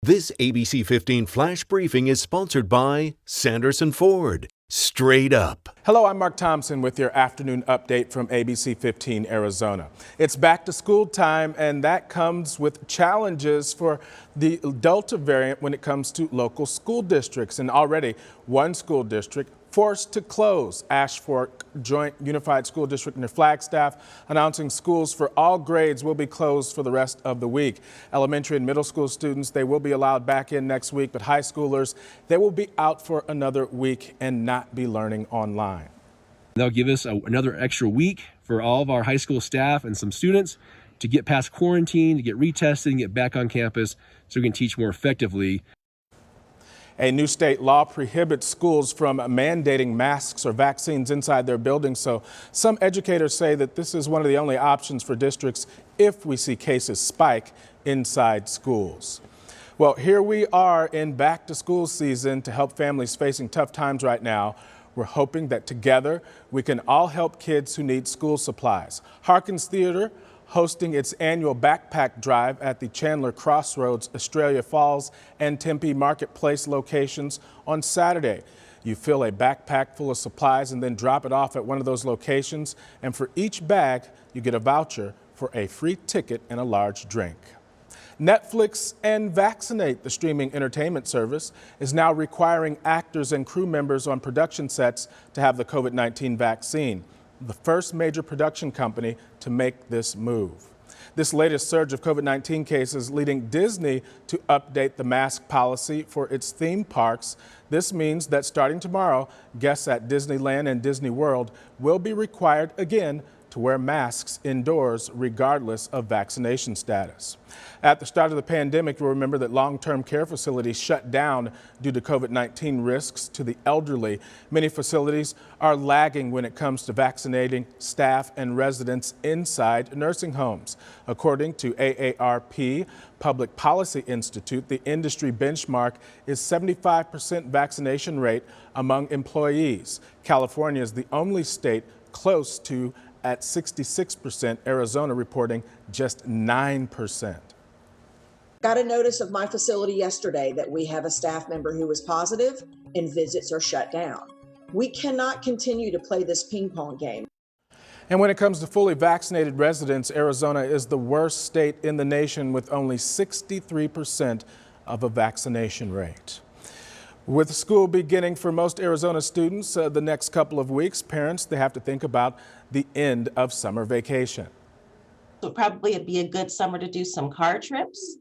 This ABC 15 Flash Briefing is sponsored by Sanderson Ford. Straight up. Hello, I'm Mark Thompson with your afternoon update from ABC 15 Arizona. It's back to school time, and that comes with challenges for the Delta variant when it comes to local school districts. And already one school district forced to close. Ash Fork Joint Unified School District and their Flagstaff announcing schools for all grades will be closed for the rest of the week. Elementary and middle school students, they will be allowed back in next week, but high schoolers, they will be out for another week and not be learning online. They'll give us another extra week for all of our high school staff and some students to get past quarantine, to get retested and get back on campus so we can teach more effectively. A new state law prohibits schools from mandating masks or vaccines inside their buildings, so some educators say that this is one of the only options for districts if we see cases spike inside schools. Well, here we are in back to school season to help families facing tough times right now. We're hoping that together we can all help kids who need school supplies. Harkins Theater hosting its annual backpack drive at the Chandler Crossroads, Australia Falls, and Tempe Marketplace locations on Saturday. You fill a backpack full of supplies and then drop it off at one of those locations, and for each bag you get a voucher for a free ticket and a large drink. Netflix and Vaccinate, the streaming entertainment service, is now requiring actors and crew members on production sets to have the COVID-19 vaccine, the first major production company to make this move. This latest surge of COVID-19 cases leading Disney to update the mask policy for its theme parks. This means that starting tomorrow, guests at Disneyland and Disney World will be required again to wear masks indoors regardless of vaccination status. At the start of the pandemic, you'll remember that long-term care facilities shut down due to COVID-19 risks to the elderly. Many facilities are lagging when it comes to vaccinating staff and residents inside nursing homes. According to AARP Public Policy Institute, the industry benchmark is 75% vaccination rate among employees. California is the only state close to at 66%, Arizona reporting just 9%. Got a notice of my facility yesterday that we have a staff member who was positive and visits are shut down. We cannot continue to play this ping pong game. And when it comes to fully vaccinated residents, Arizona is the worst state in the nation with only 63% of a vaccination rate. With school beginning for most Arizona students the next couple of weeks, parents, they have to think about the end of summer vacation. So probably it'd be a good summer to do some car trips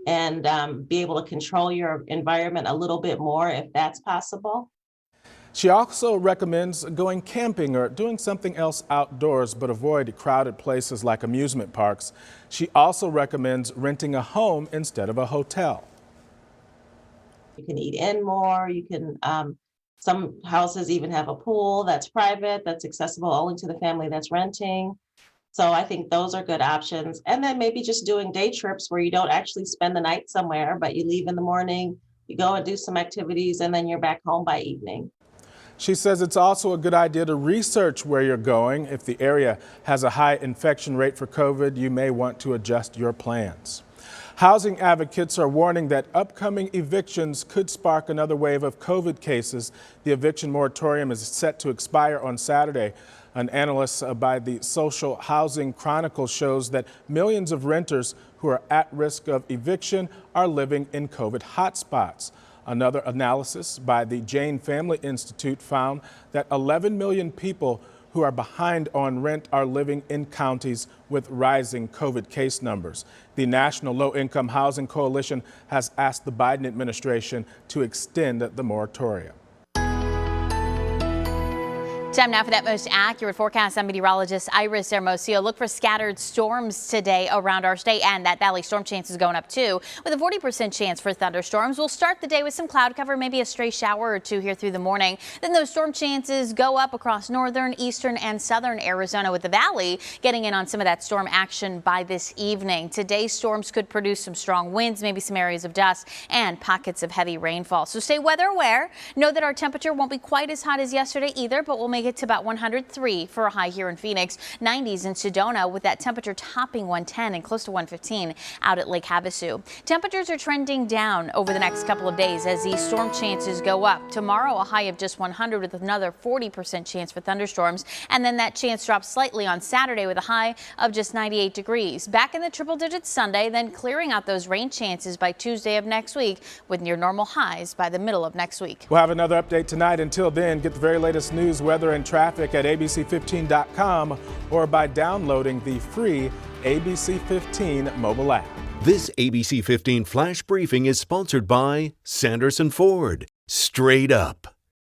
and be able to control your environment a little bit more if that's possible. She also recommends going camping or doing something else outdoors, but avoid crowded places like amusement parks. She also recommends renting a home instead of a hotel. You can eat in more. You can, some houses even have a pool that's private, that's accessible only to the family that's renting. So I think those are good options. And then maybe just doing day trips where you don't actually spend the night somewhere, but you leave in the morning, you go and do some activities, and then you're back home by evening. She says it's also a good idea to research where you're going. If the area has a high infection rate for COVID, you may want to adjust your plans. Housing advocates are warning that upcoming evictions could spark another wave of COVID cases. The eviction moratorium is set to expire on Saturday. An analyst by the Social Housing Chronicle shows that millions of renters who are at risk of eviction are living in COVID hotspots. Another analysis by the Jane Family Institute found that 11 million people who are behind on rent are living in counties with rising COVID case numbers. The National Low-Income Housing Coalition has asked the Biden administration to extend the moratorium. Time now for that most accurate forecast. I'm meteorologist Iris Hermosillo. Look for scattered storms today around our state, and that valley storm chance is going up too, with a 40% chance for thunderstorms. We'll start the day with some cloud cover, maybe a stray shower or two here through the morning. Then those storm chances go up across northern, eastern, and southern Arizona, with the valley getting in on some of that storm action by this evening. Today's storms could produce some strong winds, maybe some areas of dust, and pockets of heavy rainfall. So stay weather aware. Know that our temperature won't be quite as hot as yesterday either, but we'll only get to about 103 for a high here in Phoenix. 90s in Sedona with that temperature topping 110 and close to 115 out at Lake Havasu. Temperatures are trending down over the next couple of days as these storm chances go up. Tomorrow, a high of just 100 with another 40% chance for thunderstorms. And then that chance drops slightly on Saturday with a high of just 98 degrees. Back in the triple digits Sunday, then clearing out those rain chances by Tuesday of next week with near normal highs by the middle of next week. We'll have another update tonight. Until then, get the very latest news, weather, and traffic at ABC15.com or by downloading the free ABC15 mobile app. This ABC 15 Flash Briefing is sponsored by Sanderson Ford. Straight up.